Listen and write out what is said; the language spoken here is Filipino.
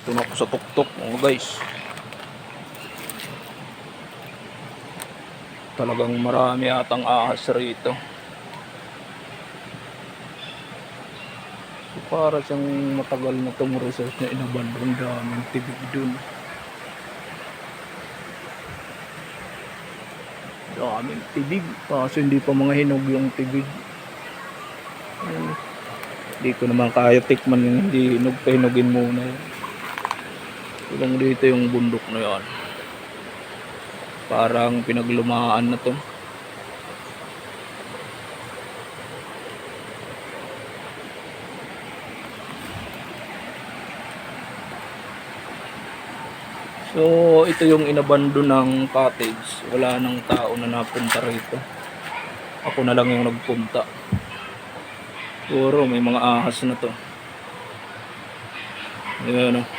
Ito na ako sa tuktok mga guys. Talagang marami atang ahas rito. So, para siyang matagal na itong research na inabandon, daming tibig dun. Daming tibig. Kaso hindi pa mga hinog yung tibig. Hindi ko naman kaya tikman yung hindi hinog, pahinugin muna. Tulong dito yung bundok na yan. Parang pinaglumaan na to. So ito yung inabando ng cottage. Wala nang tao na napunta rito. Ako na lang yung nagpunta. Puro may mga ahas na to. Ayan o.